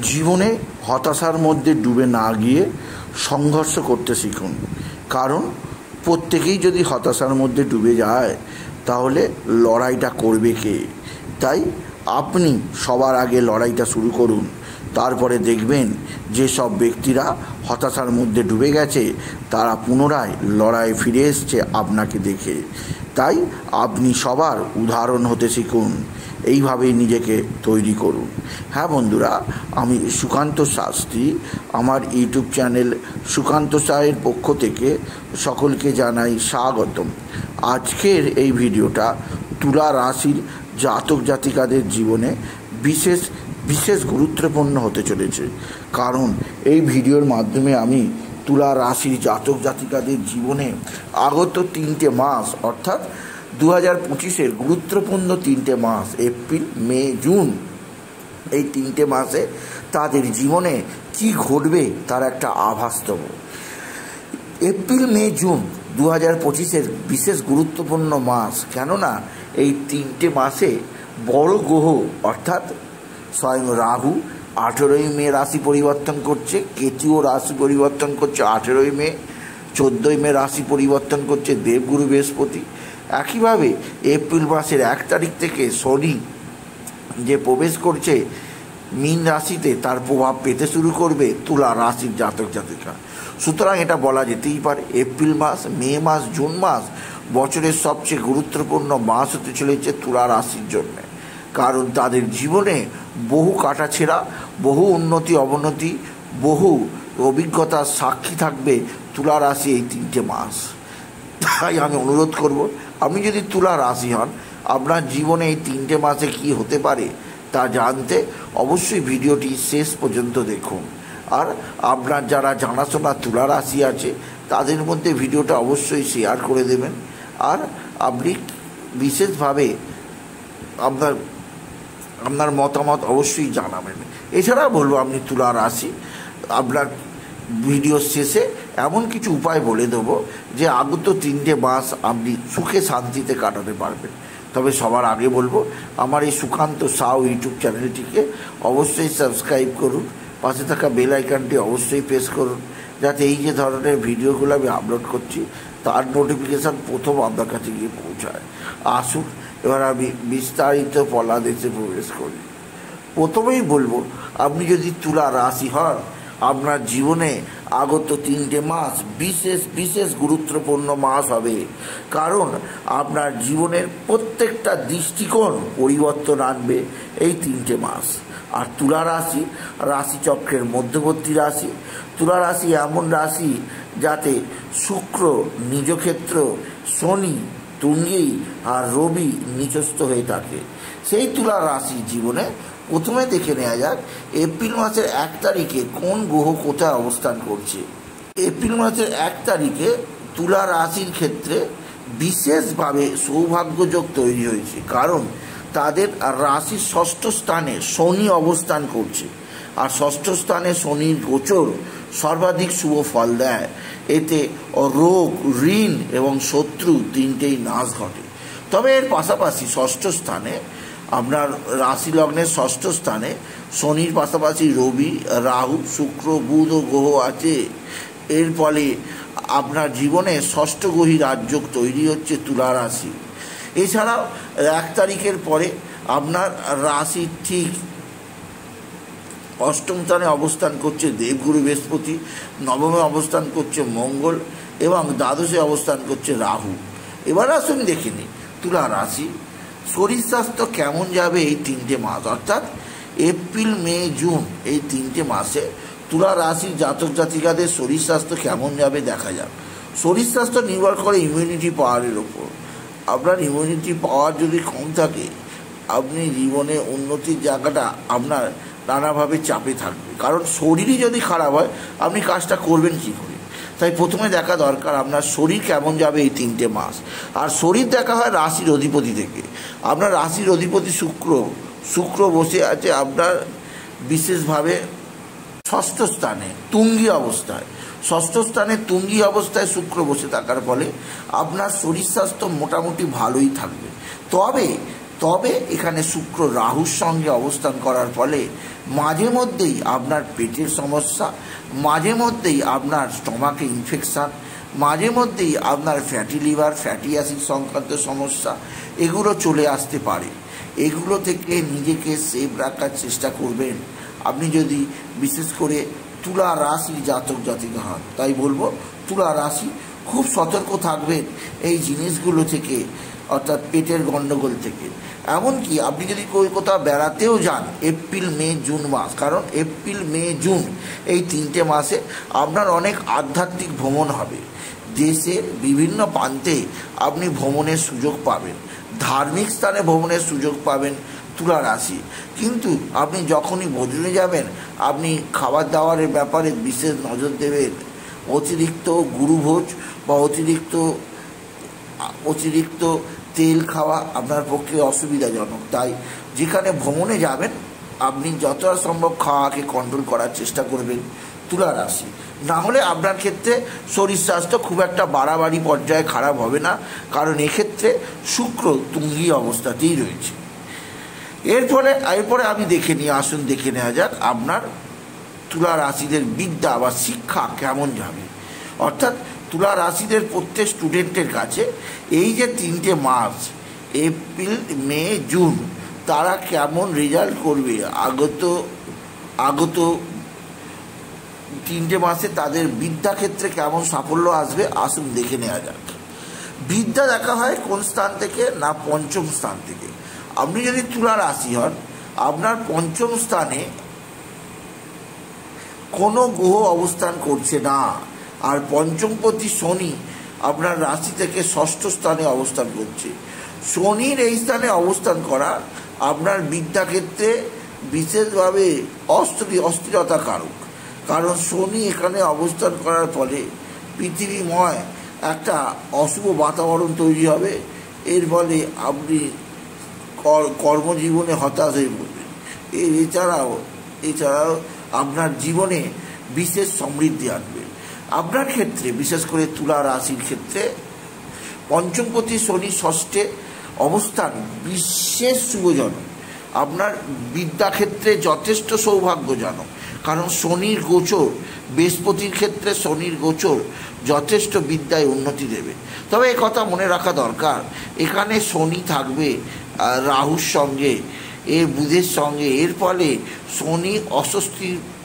জীবনে হতাশার মধ্যে ডুবে না গিয়ে সংঘর্ষ করতে শিখুন। কারণ প্রত্যেকেই যদি হতাশার মধ্যে ডুবে যায় তাহলে লড়াইটা করবে কে? তাই আপনি সবার আগে লড়াইটা শুরু করুন। তারপরে দেখবেন যেসব ব্যক্তিরা হতাশার মধ্যে ডুবে গেছে তারা পুনরায় লড়াই ফিরে এসছে আপনাকে দেখে। তাই আপনি সবার উদাহরণ হতে শিখুন, এইভাবেই নিজেকে তৈরি করুন। হ্যাঁ বন্ধুরা, আমি সুকান্ত শাস্ত্রী, আমার ইউটিউব চ্যানেল সুকান্ত সাহের পক্ষ থেকে সকলকে জানাই স্বাগতম। আজকের এই ভিডিওটা তুলা রাশির জাতক জাতিকাদের জীবনে বিশেষ গুরুত্বপূর্ণ হতে চলেছে। কারণ এই ভিডিওর মাধ্যমে আমি তুলা রাশির জাতক জাতিকাদের জীবনে আগত 3টে মাস অর্থাৎ 2025-এর গুরুত্বপূর্ণ 3টে মাস এপ্রিল, মে, জুন, এই 3টে মাসে তাদের জীবনে কি ঘটবে তার একটা আভাস দেব। এপ্রিল, মে, জুন 2025-এর বিশেষ গুরুত্বপূর্ণ মাস, কেননা এই 3টে মাসে বড় গ্রহ অর্থাৎ স্বয়ং রাহু 18ই মে রাশি পরিবর্তন করছে, কেতুও রাশি পরিবর্তন করছে 18ই মে, 14ই মে রাশি পরিবর্তন করছে দেবগুরু বৃহস্পতি। একইভাবে এপ্রিল মাসের 1 তারিখ থেকে শনি যে প্রবেশ করছে মীন রাশিতে, তার প্রভাব পেতে শুরু করবে তুলা রাশির জাতক জাতিকা। সুতরাং এটা বলা যেতেই পারে এপ্রিল মাস, মে মাস, জুন মাস বছরের সবচেয়ে গুরুত্বপূর্ণ মাস হতে চলেছে তুলা রাশির জন্যে। কারণ তাদের জীবনে বহু কাটাছেঁড়া, বহু উন্নতি অবনতি, বহু অভিজ্ঞতার সাক্ষী থাকবে তুলা রাশি এই 3টে মাস। তাই আমি অনুরোধ করব, আপনি যদি তুলা রাশি হন, আপনার জীবনে এই 3টে মাসে কি হতে পারে তা জানতে অবশ্যই ভিডিওটি শেষ পর্যন্ত দেখুন। আর আপনার যারা জানাশোনা তুলা রাশি আছে তাদের মধ্যে ভিডিওটা অবশ্যই শেয়ার করে দেবেন। আর আপনি বিশেষভাবে আপনার মতামত অবশ্যই জানাবেন। এছাড়া বলবো, আপনি তুলা রাশি, আপনার ভিডিও শেষে এমন কিছু উপায় বলে দেবো যে আগত 3টে মাস আপনি সুখে শান্তিতে কাটাতে পারবেন। তবে সবার আগে বলবো, আমার এই সুকান্ত সাউ ইউটিউব চ্যানেলটিকে অবশ্যই সাবস্ক্রাইব করুন, পাশে থাকা বেল আইকনটি অবশ্যই প্রেস করুন, যাতে এই যে ধরনের ভিডিওগুলো আমি আপলোড করছি তার নোটিফিকেশান প্রথম আপনার কাছে গিয়ে পৌঁছায়। আসুন এবার আমি বিস্তারিত পলাদেশে প্রবেশ করি। প্রথমেই বলবো, আপনি যদি তুলা রাশি হন, আপনার জীবনে আগত 3টে মাস বিশেষ গুরুত্বপূর্ণ মাস হবে। কারণ আপনার জীবনের প্রত্যেকটা দৃষ্টিকোণ পরিবর্তন আনবে এই 3টে মাস। আর তুলা রাশি রাশিচক্রের মধ্যবর্তী রাশি। তুলা রাশি এমন রাশি যাতে শুক্র নিজক্ষেত্র, শনি তুঙ্গি আর রবি নিচস্থ হয়ে থাকে। সেই তুলা রাশি জীবনে প্রথমে দেখে নেওয়া যাক এপ্রিল মাসের 1 তারিখে কোন গ্রহ কোথায় অবস্থান করছে। এপ্রিল মাসের 1 তারিখে তুলা রাশির ক্ষেত্রে বিশেষভাবে সৌভাগ্যযোগ তৈরি হয়েছে। কারণ তাদের রাশির 6ষ্ঠ স্থানে শনি অবস্থান করছে। আর 6ষ্ঠ স্থানে শনির গোচর সর্বাধিক শুভ ফল দেয়। এতে রোগ, ঋণ এবং শত্রু 3টেই নাশ ঘটে। তবে এর পাশাপাশি 6ষ্ঠ স্থানে, আপনার রাশি লগ্নের 6ষ্ঠ স্থানে শনির পাশাপাশি রবি, রাহু, শুক্র, বুধ ও গ্রহ আছে। এর ফলে আপনার জীবনে 6ষ্ঠ গ্রহী রাজযোগ তৈরি হচ্ছে তুলা রাশি। এছাড়াও 1 তারিখের পরে আপনার রাশির ঠিক 8ম স্থানে অবস্থান করছে দেবগুরু বৃহস্পতি, 9মে অবস্থান করছে মঙ্গল এবং 12শে অবস্থান করছে রাহু। এবার আসুন দেখে নিই তুলা রাশি শরীর স্বাস্থ্য কেমন যাবে এই 3টে মাস, অর্থাৎ এপ্রিল, মে, জুন এই 3টে মাসে তুলা রাশির জাতক জাতিকাদের শরীর স্বাস্থ্য কেমন যাবে দেখা যাক। শরীর স্বাস্থ্য নির্ভর করে ইমিউনিটি পাওয়ারের ওপর। আপনার ইমিউনিটি পাওয়ার যদি কম থাকে, আপনি জীবনে উন্নতির জায়গাটা আপনার নানাভাবে চাপে থাকবে। কারণ শরীরই যদি খারাপ হয় আপনি কাজটা করবেন কী করে? তাই প্রথমে দেখা দরকার আপনার শরীর কেমন যাবে এই 3টে মাস। আর শরীর দেখা হয় রাশির অধিপতি থেকে। আপনার রাশির অধিপতি শুক্র বসে আছে আপনার বিশেষভাবে 6ষ্ঠ স্থানে তুঙ্গি অবস্থায়। 6ষ্ঠ স্থানে তুঙ্গি অবস্থায় শুক্র বসে থাকার ফলে আপনার শরীর স্বাস্থ্য মোটামুটি ভালোই থাকবে। তবে তবে এখানে শুক্র রাহুর সঙ্গে অবস্থান করার ফলে মাঝে মধ্যেই আপনার পেটের সমস্যা, মাঝে মধ্যেই আপনার স্টমাকে ইনফেকশান, মাঝে মধ্যেই আপনার ফ্যাটি লিভার, ফ্যাটি অ্যাসিড সংক্রান্ত সমস্যা এগুলো চলে আসতে পারে। এগুলো থেকে নিজেকে সেফ রাখার চেষ্টা করবেন আপনি যদি বিশেষ করে তুলা রাশির জাতক জাতিকা হন। তাই বলবো তুলা রাশি খুব সতর্ক থাকবেন এই জিনিসগুলো থেকে, অর্থাৎ পেটের গণ্ডগোল থেকে। এমনকি আপনি যদি কোথাও বেড়াতেও যান এপ্রিল মে জুন মাস, কারণ এপ্রিল মে জুন এই 3টে মাসে আপনার অনেক আধ্যাত্মিক ভ্রমণ হবে, দেশের বিভিন্ন প্রান্তে আপনি ভ্রমণের সুযোগ পাবেন, ধার্মিক স্থানে ভ্রমণের সুযোগ পাবেন তুলা রাশি। কিন্তু আপনি যখনই ভোজনে যাবেন আপনি খাবার দাবারের ব্যাপারে বিশেষ নজর দেবেন। অতিরিক্ত গুরুভোজ বা অতিরিক্ত তেল খাওয়া আপনার পক্ষে অসুবিধাজনক। তাই যেখানে ভ্রমণে যাবেন আপনি যতটা সম্ভব খাওয়াকে কন্ট্রোল করার চেষ্টা করবেন তুলা রাশি। না হলে আপনার ক্ষেত্রে শরীর স্বাস্থ্য খুব একটা বাড়াবাড়ি পর্যায়ে খারাপ হবে না, কারণ এক্ষেত্রে শুক্র তুঙ্গি অবস্থাতেই রয়েছে। এরপরে আমি আসুন দেখে নেওয়া যাক আপনার তুলা রাশিদের বিদ্যা বা শিক্ষা কেমন যাবে। অর্থাৎ তুলা রাশিদের প্রত্যেক স্টুডেন্টের কাছে এই যে 3টে মাস এপ্রিল মে জুন তারা কেমন রেজাল্ট করবে, আগত 3টে মাসে তাদের বিদ্যাক্ষেত্রে কেমন সাফল্য আসবে আসুন দেখে নেওয়া যাক। বিদ্যা দেখা হয় কোন স্থান থেকে না, পঞ্চম স্থান থেকে। আপনি যদি তুলা রাশি হন আপনার পঞ্চম স্থানে কোনো গ্রহ অবস্থান করছে না, আর পঞ্চমপতি শনি আপনার রাশি থেকে ষষ্ঠ স্থানে অবস্থান করছে। শনির এই স্থানে অবস্থান করা আপনার বিদ্যাক্ষেত্রে বিশেষভাবে অস্থিরতা কারক, কারণ শনি এখানে অবস্থান করার ফলে পৃথিবীময় একটা অশুভ বাতাবরণ তৈরি হবে। এর ফলে আপনি কর্মজীবনে হতাশ হয়ে পড়বেন। এছাড়াও আপনার জীবনে বিশেষ সমৃদ্ধি আনবে। আপনার ক্ষেত্রে বিশেষ করে তুলা রাশির ক্ষেত্রে পঞ্চমপতি শনি ষষ্ঠে অবস্থান বিশেষ শুভজনক, আপনার বিদ্যাক্ষেত্রে যথেষ্ট সৌভাগ্যজনক, কারণ শনির গোচর, বৃহস্পতির ক্ষেত্রে শনির গোচর যথেষ্ট বিদ্যায় উন্নতি দেবে। তবে এ কথা মনে রাখা দরকার, এখানে শনি থাকবে রাহুর সঙ্গে, বুধের সঙ্গে, এর ফলে শনি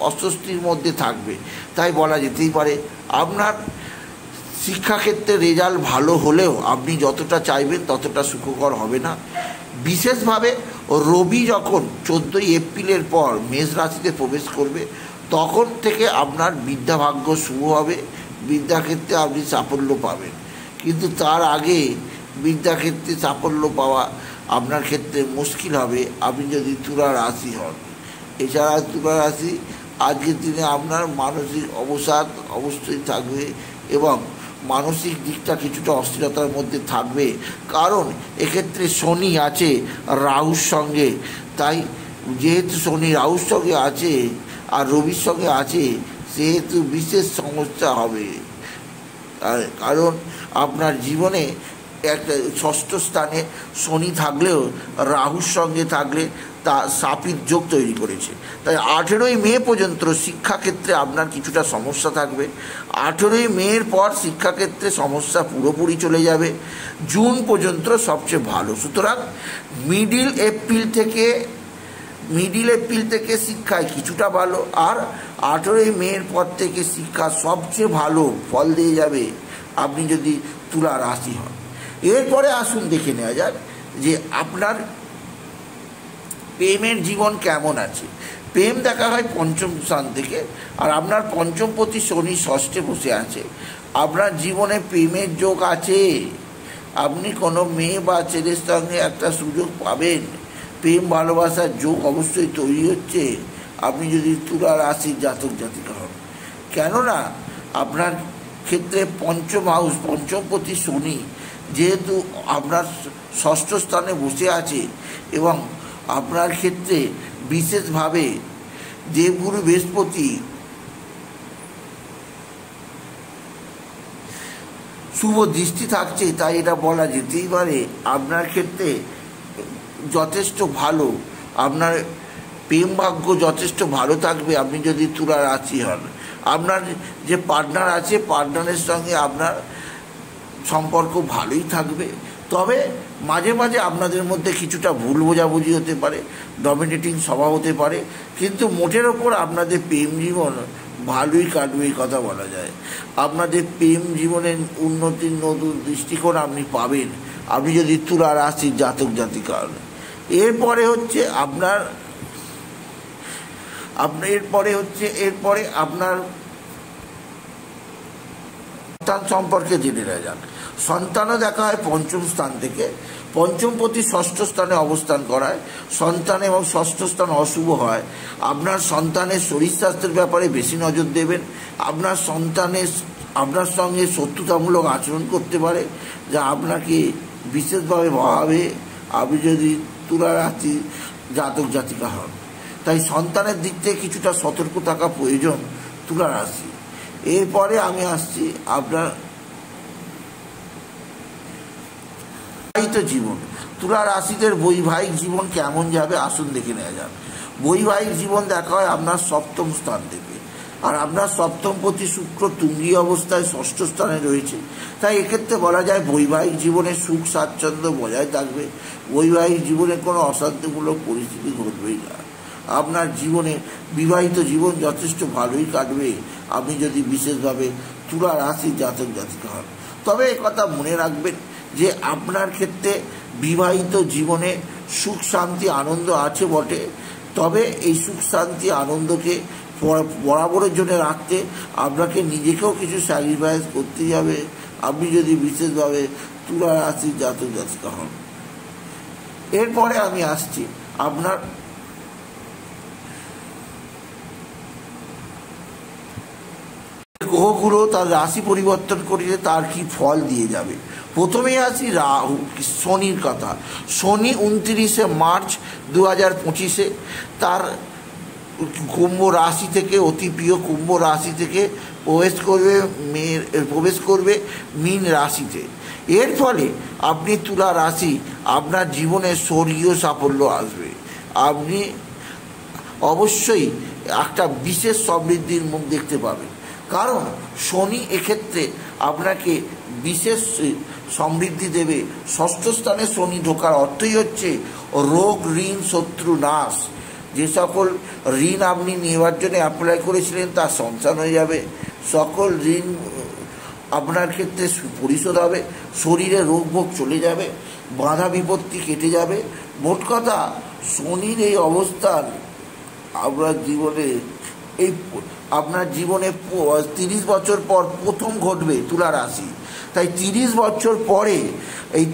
অস্বস্তির মধ্যে থাকবে। তাই বলা যেতেই পারে আপনার শিক্ষাক্ষেত্রে রেজাল্ট ভালো হলেও আপনি যতটা চাইবেন ততটা সুখকর হবে না। বিশেষভাবে রবি যখন 14ই এপ্রিলের পর মেষ রাশিতে প্রবেশ করবে তখন থেকে আপনার বিদ্যাভাগ্য শুরু হবে, বিদ্যাক্ষেত্রে আপনি সাফল্য পাবেন। কিন্তু তার আগে বিদ্যাক্ষেত্রে সাফল্য পাওয়া আপনার ক্ষেত্রে মুশকিল হবে আপনি যদি তুলা রাশি হন। এছাড়া তুলা রাশি আজকের দিনে আপনার মানসিক অবসাদ অবশ্যই থাকবে এবং মানসিক দিকটা কিছুটা অস্থিরতার মধ্যে থাকবে, কারণ এক্ষেত্রে শনি আছে রাহুর সঙ্গে। তাই যেহেতু শনি রাহুর সঙ্গে আছে আর রবির সঙ্গে আছে সেহেতু বিশেষ সমস্যা হবে। কারণ আপনার জীবনে একটা ষষ্ঠ স্থানে শনি থাকলেও রাহুর সঙ্গে থাকলে তা সাপির যোগ তৈরি করেছে। তাই 18ই মে পর্যন্ত শিক্ষাক্ষেত্রে আপনার কিছুটা সমস্যা থাকবে। 18ই মের পর শিক্ষাক্ষেত্রে সমস্যা পুরোপুরি চলে যাবে। জুন পর্যন্ত সবচেয়ে ভালো। সুতরাং মিডিল এপ্রিল থেকে শিক্ষায় কিছুটা ভালো, আর 18ই মের পর থেকে শিক্ষা সবচেয়ে ভালো ফল দিয়ে যাবে আপনি যদি তুলা রাশি হন। এরপরে আসুন দেখে নেওয়া যাক যে আপনার প্রেমের জীবন কেমন আছে। প্রেম দেখা হয় পঞ্চম স্থান থেকে, আর আপনার পঞ্চমপতি শনি ষষ্ঠে বসে আছে। আপনার জীবনে প্রেমের যোগ আছে, আপনি কোনো মেয়ে বা ছেলের সঙ্গে একটা সুযোগ পাবেন, প্রেম ভালোবাসার যোগ অবশ্যই তৈরি হচ্ছে আপনি যদি তুলা রাশির জাতক জাতিকা হন। কেননা আপনার ক্ষেত্রে পঞ্চমপতি শনি যেহেতু আপনার ষষ্ঠ স্থানে বসে আছে এবং আপনার ক্ষেত্রে বিশেষভাবে দেবগুরু বৃহস্পতি শুভ দৃষ্টি থাকছে, তাই এটা বলা যেতেই পারে আপনার ক্ষেত্রে যথেষ্ট ভালো, আপনার প্রেম ভাগ্য যথেষ্ট ভালো থাকবে আপনি যদি তুলা রাশি হন। আপনার যে পার্টনার আছে, পার্টনারের সঙ্গে আপনার সম্পর্ক ভালোই থাকবে, তবে মাঝে মাঝে আপনাদের মধ্যে কিছুটা ভুল বোঝাবুঝি হতে পারে, ডমিনেটিং স্বভাব হতে পারে, কিন্তু মোটের ওপর আপনাদের প্রেম জীবন ভালোই কাটবে, এই কথা বলা যায়। আপনাদের প্রেম জীবনের উন্নতির নতুন দৃষ্টিকোণ আপনি পাবেন আপনি যদি তুলা রাশির জাতক জাতিকা হন। এরপরে হচ্ছে আপনার সন্তান সম্পর্কে জেনে নেওয়া যাক। সন্তানও দেখা হয় পঞ্চম স্থান থেকে, পঞ্চমপতি ষষ্ঠ স্থানে অবস্থান করায় সন্তান এবং ষষ্ঠ স্থান অশুভ হয়। আপনার সন্তানের শরীর স্বাস্থ্যের ব্যাপারে বেশি নজর দেবেন। আপনার সঙ্গে শত্রুতামূলক আচরণ করতে পারে, যা আপনাকে বিশেষভাবে ভাবাবে আপনি যদি তুলা রাশি জাতক জাতিকা হন। তাই সন্তানের দিক থেকে কিছুটা সতর্ক থাকা প্রয়োজন তুলা রাশি। এরপরে আমি আসছি আপনার বিবাহিত জীবন। তুলা রাশিদের বৈবাহিক জীবন কেমন যাবে আসুন দেখে নেওয়া যাক। বৈবাহিক জীবন দেখা হয় আপনার সপ্তম স্থান থেকে, আর আপনার সপ্তমপতি শুক্র তুঙ্গী অবস্থায় ষষ্ঠ স্থানে রয়েছে। তাই এক্ষেত্রে বলা যায় বৈবাহিক জীবনে সুখ স্বাচ্ছন্দ্য বজায় থাকবে, বৈবাহিক জীবনে কোনো অশান্তিমূলক পরিস্থিতি ঘটবেই না। আপনার জীবনে বিবাহিত জীবন যথেষ্ট ভালোই কাটবে আপনি যদি বিশেষভাবে তুলা রাশির জাতক জাতিকা হন। তবে একথা মনে রাখবেন যে আপনার ক্ষেত্রে বিবাহিত জীবনে সুখ শান্তি আনন্দ আছে বটে, তবে এই সুখ শান্তি আনন্দকে বরাবরের জন্য রাখতে আপনাকে নিজেকেও কিছু স্যাক্রিফাইস করতেই হবে আপনি যদি বিশেষভাবে তুলা রাশির জাতক জাতিকা হন। এরপরে আমি আসছি আপনার গ্রহগুলো তার রাশি পরিবর্তন করিলে তার কি ফল দিয়ে যাবে। প্রথমেই আসি শনির কথা। শনি 29শে মার্চ 2025 তার কুম্ভ রাশি থেকে, অতি প্রিয় কুম্ভ রাশি থেকে প্রবেশ করবে মীন রাশিতে। এর ফলে আপনি তুলা রাশি আপনার জীবনে স্বর্গীয় সাফল্য আসবে। আপনি অবশ্যই একটা বিশেষ সমৃদ্ধির মুখ দেখতে পাবেন, কারণ শনি এক্ষেত্রে আপনাকে বিশেষ সমৃদ্ধি দেবে। ষষ্ঠ স্থানে শনি ঢোকার অর্থই হচ্ছে রোগ ঋণ শত্রু নাশ। যে সকল ঋণ আপনি নেওয়ার জন্য অ্যাপ্লাই করেছিলেন তার সংশোধন হয়ে যাবে, সকল ঋণ আপনার ক্ষেত্রে পরিশোধ হবে, শরীরে রোগ ভোগ চলে যাবে, বাধা বিপত্তি কেটে যাবে। মোট কথা শনির এই অবস্থান আপনার জীবনে 30 বছর পর প্রথম ঘটবে তুলা রাশি। তাই 30 বছর পরে এই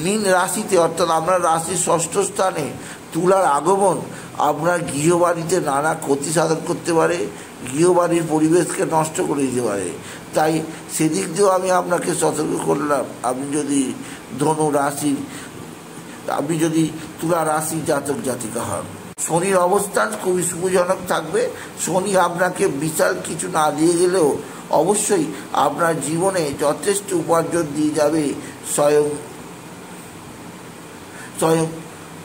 মীন রাশিতে অর্থাৎ আপনার রাশির ষষ্ঠ স্থানে তুলার আগমন আপনার গৃহবাড়িতে নানা ক্ষতি সাধন করতে পারে, গৃহবাড়ির পরিবেশকে নষ্ট করে দিতে পারে। তাই সেদিক দিয়েও আমি আপনাকে সতর্ক করলাম। আপনি যদি তুলা রাশি জাতক জাতিকা হন, শনির অবস্থান খুবই শুভজনক থাকবে। শনি আপনাকে বিশাল কিছু না দিয়ে গেলেও অবশ্যই আপনার জীবনে যথেষ্ট উপার্জন দিয়ে যাবে স্বয়ং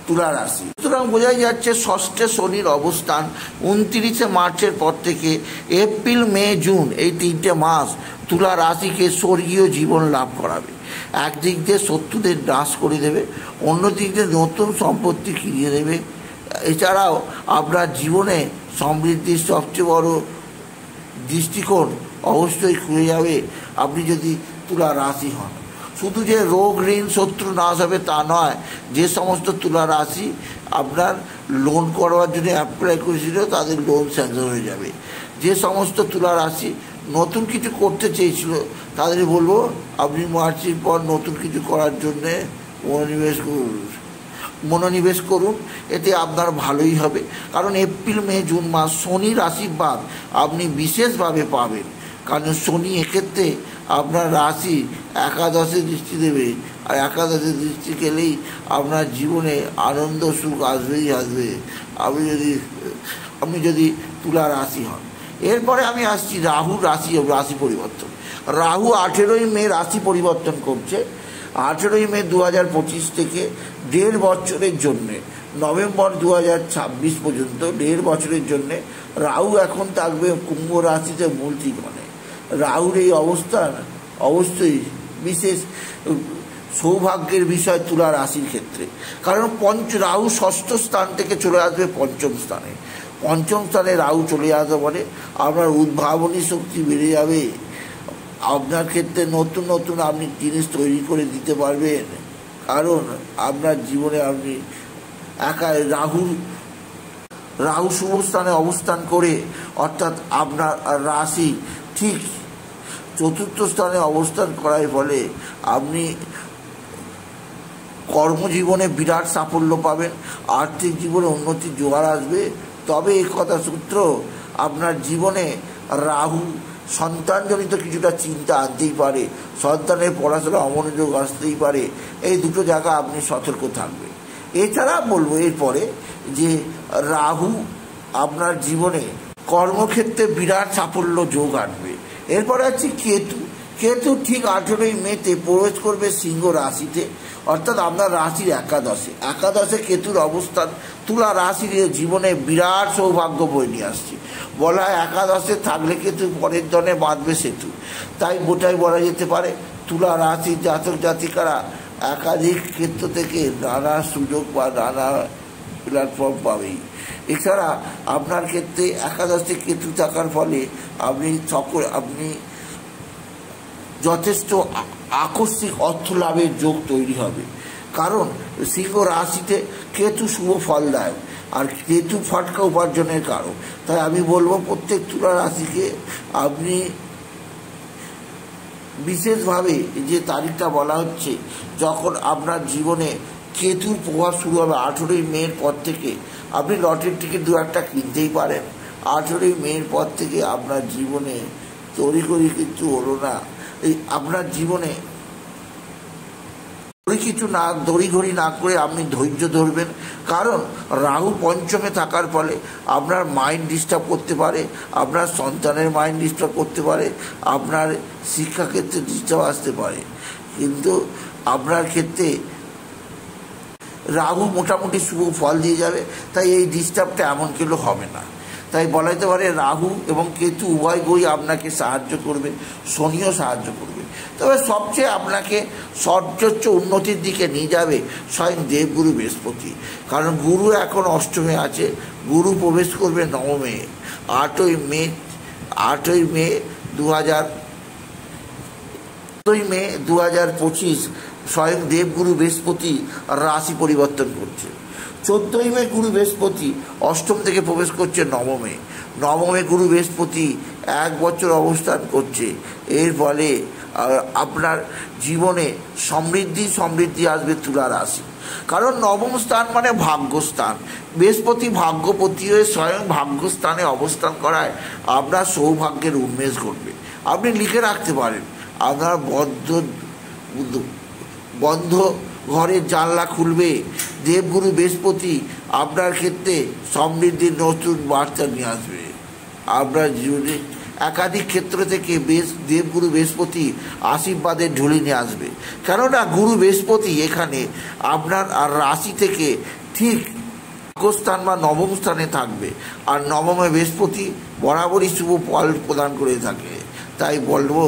তুলা রাশি। সুতরাং বোঝাই যাচ্ছে ষষ্ঠে শনির অবস্থান 29শে মার্চের পর থেকে এপ্রিল মে জুন এই 3টে মাস তুলা রাশিকে স্বর্গীয় জীবন লাভ করাবে। একদিক দিয়ে শত্রুদের নাশ করে দেবে, অন্য দিক দিয়ে নতুন সম্পত্তি কিনিয়ে দেবে। এছাড়াও আপনার জীবনে সমৃদ্ধির সবচেয়ে বড় দৃষ্টিকোণ অবশ্যই খুলে যাবে আপনি যদি তুলা রাশি হন। শুধু যে রোগ ঋণ শত্রু নাশ হবে তা নয়, যে সমস্ত তুলা রাশি আপনার লোন করবার জন্য অ্যাপ্লাই করেছিল তাদের লোন স্যাংশন হয়ে যাবে। যে সমস্ত তুলা রাশি নতুন কিছু করতে চেয়েছিল তাদের বলবো আপনি মার্চের পর নতুন কিছু করার জন্যে মনোনিবেশ করুন, এতে আপনার ভালোই হবে। কারণ এপ্রিল মে জুন মাস শনির আশীর্বাদ আপনি বিশেষভাবে পাবেন, কারণ শনি এক্ষেত্রে আপনার রাশি একাদশে দৃষ্টি দেবে, আর একাদশে দৃষ্টি গেলেই আপনার জীবনে আনন্দ সুখ আসবেই আসবে আপনি যদি তুলা রাশি হন। এরপরে আমি আসছি রাহুর রাশি পরিবর্তন। রাহু 18ই মে রাশি পরিবর্তন করছে। 18 মে 2025 থেকে 1.5 বছরের জন্যে নভেম্বর 2026 পর্যন্ত 1.5 বছরের জন্যে রাহু এখন থাকবে কুম্ভ রাশিতে মূল ত্রিকোণে। রাহুর এই অবস্থান অবশ্যই বিশেষ সৌভাগ্যের বিষয় তুলা রাশির ক্ষেত্রে, কারণ রাহু 6ষ্ঠ স্থান থেকে চলে আসবে 5ম স্থানে। 5ম স্থানে রাহু চলে আসবে বলে আপনার উদ্ভাবনী শক্তি বেড়ে যাবে। আপনার ক্ষেত্রে নতুন নতুন আপনি জিনিস তৈরি করে দিতে পারবেন, কারণ আপনার জীবনে আপনি রাহু শুভ স্থানে অবস্থান করে, অর্থাৎ আপনার রাশি ঠিক 4র্থ স্থানে অবস্থান করার ফলে আপনি কর্মজীবনে বিরাট সাফল্য পাবেন, আর্থিক জীবনে উন্নতির জোয়ার আসবে। তবে এই কথা সূত্র আপনার জীবনে রাহু সন্তানজনিত কিছুটা চিন্তা আনতেই পারে, সন্তানের পড়াশোনা অমনোযোগ আসতেই পারে। এই দুটো জায়গা আপনি সতর্ক থাকবেন। এছাড়া বলবো এরপরে যে রাহু আপনার জীবনে কর্মক্ষেত্রে বিরাট সাফল্য যোগ আনবে। এরপরে আছে কেতু। কেতু ঠিক 18 মেতে প্রবেশ করবে সিংহ রাশিতে, অর্থাৎ আপনার রাশির একাদশে কেতুর অবস্থান তুলা রাশির জীবনে বিরাট সৌভাগ্য বয়ে নিয়ে আসছে। বলা হয় একাদশে থাকলে কেতু পরের জনে বাঁধবে সেতু। তাই গোটাই বলা যেতে পারে তুলা রাশির জাতক জাতিকারা একাধিক ক্ষেত্র থেকে নানা সুযোগ বা নানা প্ল্যাটফর্ম পাবেই। এছাড়া আপনার ক্ষেত্রে একাদশে কেতু থাকার ফলে আপনি যথেষ্ট আকস্মিক অর্থ লাভের যোগ তৈরি হবে, কারণ সিংহ রাশিতে কেতু শুভ ফলদায়ক, আর কেতু ফাটকা উপার্জনের কারণ। তাই আমি বলবো প্রত্যেক তুলা রাশিকে আপনি বিশেষভাবে যে তারিখটা বলা হচ্ছে, যখন আপনার জীবনে কেতুর প্রভাব শুরু হবে 18 মের পর থেকে, আপনি লটারির টিকিট 2-1টা কিনতেই পারেন। 18 মের পর থেকে আপনার জীবনে তড়িঘড়ি কিছু হলো না, এই আপনার জীবনে দড়িঘড়ি না করে আপনি ধৈর্য ধরবেন, কারণ রাহু 5মে থাকার ফলে আপনার মাইন্ড ডিস্টার্ব করতে পারে, আপনার সন্তানের মাইন্ড ডিস্টার্ব করতে পারে, আপনার শিক্ষাক্ষেত্রে ডিস্টার্ব আসতে পারে। কিন্তু আপনার ক্ষেত্রে রাহু মোটামুটি শুভ ফল দিয়ে যাবে, তাই এই ডিস্টার্বটা এমন কেউ হবে না। তাই বলা যেতে পারে রাহু এবং কেতু উভয় গ্রহই আপনাকে সাহায্য করবে, শনিও সাহায্য করবে। তবে সবচেয়ে আপনাকে সর্বোচ্চ উন্নতির দিকে নিয়ে যাবে স্বয়ং দেবগুরু বৃহস্পতি, কারণ গুরু এখন 8মে আছে, গুরু প্রবেশ করবে 9মে। 8ই মে 2025 স্বয়ং দেবগুরু বৃহস্পতি রাশি পরিবর্তন করছে। 14ই মে গুরু বৃহস্পতি 8ম থেকে প্রবেশ করছে 9মে। 9মে গুরু বৃহস্পতি 1 বছর অবস্থান করছে। এর ফলে আপনার জীবনে সমৃদ্ধি আসবে তুলা রাশি, কারণ 9ম স্থান মানে ভাগ্যস্থান। বৃহস্পতি ভাগ্যপতি হয়ে স্বয়ং ভাগ্যস্থানে অবস্থান করায় আপনার সৌভাগ্যের উন্মেষ ঘটবে। আপনি লিখে রাখতে পারেন, আপনার বন্ধ ঘরের জানলা খুলবে। দেবগুরু বৃহস্পতি আপনার ক্ষেত্রে সমৃদ্ধির নতুন বার্তা নিয়ে আসবে। আপনার জীবনে একাধিক ক্ষেত্র থেকে দেবগুরু বৃহস্পতি আশীর্বাদের ঝুলি নিয়ে আসবে, কেননা গুরু বৃহস্পতি এখানে আপনার রাশি থেকে ঠিক ভাগ্যস্থান বা 9ম স্থানে থাকবে, আর 9মে বৃহস্পতি বরাবরই শুভ ফল প্রদান করে থাকে। তাই বলবো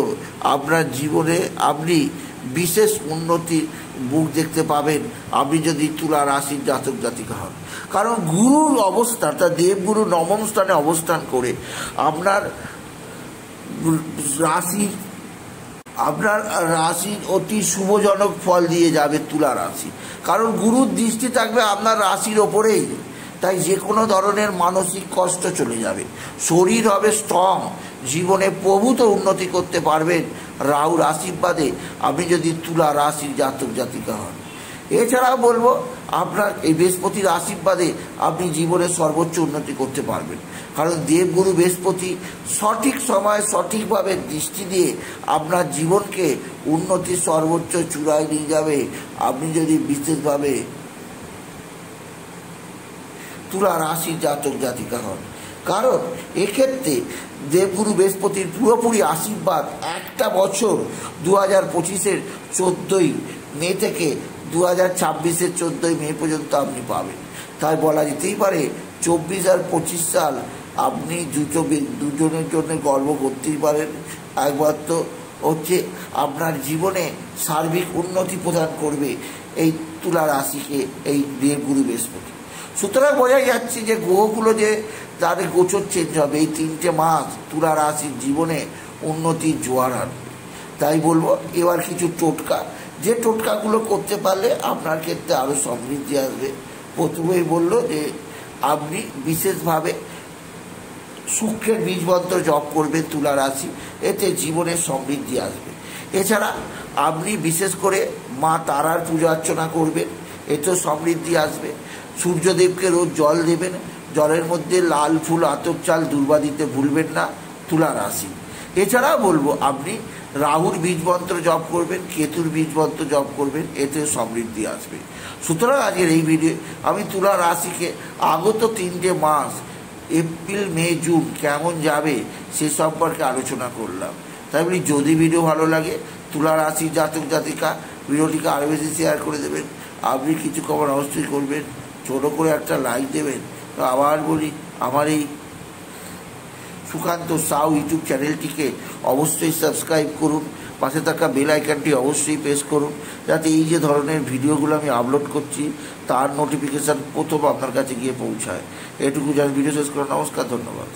আপনার জীবনে আপনি বিশেষ উন্নতির মুখ দেখতে পাবেন আপনি যদি তুলা রাশির জাতক জাতিকা হন, কারণ গুরুর অবস্থা, তা দেবগুরু 9ম স্থানে অবস্থান করে আপনার রাশির অতি শুভজনক ফল দিয়ে যাবে তুলা রাশি, কারণ গুরুর দৃষ্টি থাকবে আপনার রাশির ওপরেই। তাই যে কোনো ধরনের মানসিক কষ্ট চলে যাবে, শরীর হবে স্ট্রং, জীবনে প্রভূত উন্নতি করতে পারবেন রাহুর আশীর্বাদে আপনি যদি তুলা রাশির জাতক জাতিকা হন। এছাড়াও বলবো আপনার এই বৃহস্পতির আশীর্বাদে আপনি জীবনে সর্বোচ্চ উন্নতি করতে পারবেন, কারণ দেবগুরু বৃহস্পতি সঠিক সময়ে সঠিকভাবে দৃষ্টি দিয়ে আপনার জীবনকে উন্নতির সর্বোচ্চ চূড়ায় নিয়ে যাবে আপনি যদি বিশেষভাবে তুলা রাশির জাতক জাতিকা হন। কারণ এক্ষেত্রে দেবগুরু বৃহস্পতির পুরোপুরি আশীর্বাদ একটা বছর 2025-এর 14ই মে থেকে 2026-এর 14ই মে পর্যন্ত আপনি পাবেন। তাই বলা যেতেই পারে 24 আর 25 সাল আপনি দুজনের জন্য গর্ব করতেই পারেন। একবার তো হচ্ছে আপনার জীবনে সার্বিক উন্নতি প্রদান করবে এই তুলা রাশিকে এই দেবগুরু বৃহস্পতি। সুতরাং বোঝাই যাচ্ছে যে গ্রহগুলো যে তাদের গোচর চেঞ্জ হবে, এই 3টে মাস তুলা রাশির জীবনে উন্নতির জোয়ার আনবে। তাই বলবো এবার কিছু টোটকা, যে টোটকাগুলো করতে পারলে আপনার ক্ষেত্রে আরও সমৃদ্ধি আসবে। প্রথমেই বললো যে আপনি বিশেষভাবে শুক্রের বীজমন্ত্র জপ করবেন তুলা রাশি, এতে জীবনের সমৃদ্ধি আসবে। এছাড়া আপনি বিশেষ করে মা তারার পূজা অর্চনা করবেন, এতেও সমৃদ্ধি আসবে। সূর্যদেবকে রোজ জল দেবেন, জলের মধ্যে লাল ফুল আতপ চাল দুর্বা দিতে ভুলবেন না তুলা রাশি। এছাড়াও বলবো আপনি রাহুর বীজমন্ত্র জপ করবেন, কেতুর বীজমন্ত্র জপ করবেন, এতে সমৃদ্ধি আসবে। সুতরাং আজকের এই ভিডিও আমি তুলা রাশিকে আগত 3টে মাস এপ্রিল মে জুন কেমন যাবে সে সম্পর্কে আলোচনা করলাম। তাই বলি যদি ভিডিও ভালো লাগে তুলা রাশি জাতক জাতিকা ভিডিওটিকে আরও বেশি শেয়ার করে দেবেন। আপনি কিছু খবর অবশ্যই করবেন, ছোটো করে একটা লাইক দেবেন। তো আবার বলি আমার এই সুকান্ত সাউ ইউটিউব চ্যানেলটিকে অবশ্যই সাবস্ক্রাইব করুন, পাশে থাকা বেল আইকনটি অবশ্যই প্রেস করুন, যাতে এই যে ধরনের ভিডিওগুলো আমি আপলোড করছি তার নোটিফিকেশান প্রথম আপনার কাছে গিয়ে পৌঁছায়। এটুকু জানি ভিডিও শেষ করে নমস্কার, ধন্যবাদ।